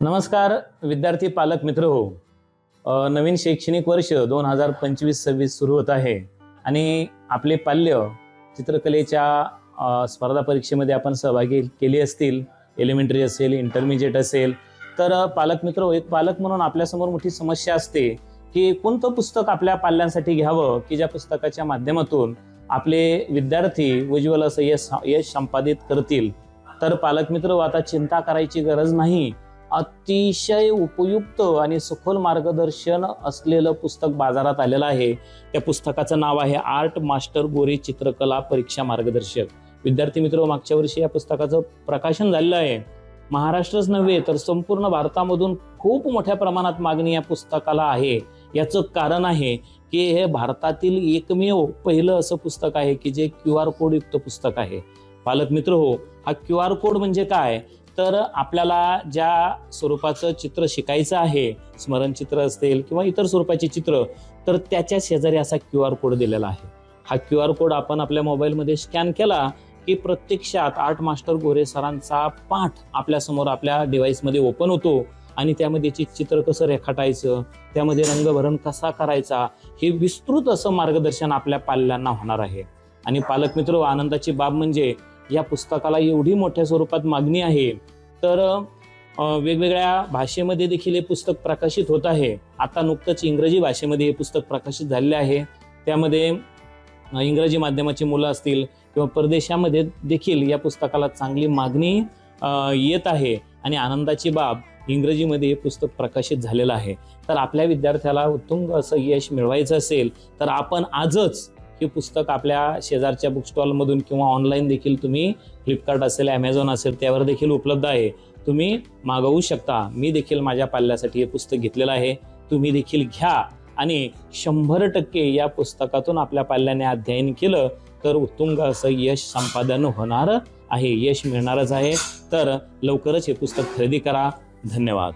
नमस्कार विद्यार्थी पालक मित्र हो. नवीन शैक्षणिक वर्ष 2025-26 सुरू होत आहे आणि आपले पाल्य चित्रकलेच्या स्पर्धा परीक्षेमध्ये आपण सहभागी केले असतील. एलिमेंटरी असेल, इंटरमिजिएट असेल. तर पालक मित्र हो, एक पालक म्हणून आपल्यासमोर मोठी समस्या असते की कोणतं पुस्तक आपल्या पाल्यांसाठी घ्यावं की ज्या पुस्तकाच्या माध्यमातून आपले विद्यार्थी उज्ज्वल असं यश संपादित करतील. तर पालक मित्र हो, आता चिंता करायची गरज नाही. अतिशय उपयुक्त आणि सखोल मार्गदर्शन असलेलं पुस्तक बाजारात आलेलं आहे. त्या पुस्तकाचं नाव आहे आर्ट मास्टर गोरे चित्रकला परीक्षा मार्गदर्शक. विद्यार्थी मित्र, मागच्या वर्षी या पुस्तकाचं प्रकाशन झालेलं आहे. महाराष्ट्रच नव्हे तर संपूर्ण भारतामधून खूप मोठ्या प्रमाणात मागणी या पुस्तकाला आहे. याचं कारण आहे की हे भारतातील एकमेव पहिलं असं पुस्तक आहे की जे QR कोड युक्त पुस्तक आहे. पालक मित्र हो, हा QR कोड म्हणजे काय, तर आपल्याला ज्या स्वरूपाचं चित्र शिकायचं आहे, स्मरणचित्र असेल किंवा इतर स्वरूपाचे चित्र, तर त्याच्या शेजारी असा QR कोड दिलेला आहे. हा QR कोड आपण आपल्या मोबाईलमध्ये स्कॅन केला की प्रत्यक्षात आर्ट मास्टर गोरे सरांचा पाठ आपल्यासमोर आपल्या डिव्हाइसमध्ये ओपन होतो आणि त्यामध्ये चित्र कसं रेखाटायचं, त्यामध्ये रंगभरण कसा करायचा, हे विस्तृत असं मार्गदर्शन आपल्या पाल्यांना होणार आहे. आणि पालक मित्र, आनंदाची बाब म्हणजे या पुस्तकाला एवढी मोठ्या स्वरूपात मागणी आहे तर वेगवेगळ्या भाषेमध्ये देखील हे पुस्तक प्रकाशित होत आहे. आता नुकतंच इंग्रजी भाषेमध्ये हे पुस्तक प्रकाशित झालेले आहे. त्यामध्ये इंग्रजी माध्यमाची मुलं असतील किंवा परदेशामध्ये देखील या पुस्तकाला चांगली मागणी येत आहे. आणि आनंदाची बाब, इंग्रजीमध्ये हे पुस्तक प्रकाशित झालेलं आहे. तर आपल्या विद्यार्थ्याला उत्तुंग असं यश मिळवायचं असेल तर आपण आजच हे पुस्तक आपल्या शेजारच्या बुक स्टॉलमधून किंवा ऑनलाईन देखील तुम्ही फ्लिपकार्ट असेल, ॲमेझॉन असेल, त्यावर देखील उपलब्ध आहे. तुम्ही मागवू शकता. मी देखील माझ्या पाल्यासाठी हे पुस्तक घेतलेलं आहे. तुम्ही देखील घ्या आणि 100% या पुस्तकातून आपल्या पाल्याने अध्ययन केलं तर उत्तुंग असं यश संपादन होणार आहे, यश मिळणारच आहे. तर लवकरच हे पुस्तक खरेदी करा. धन्यवाद.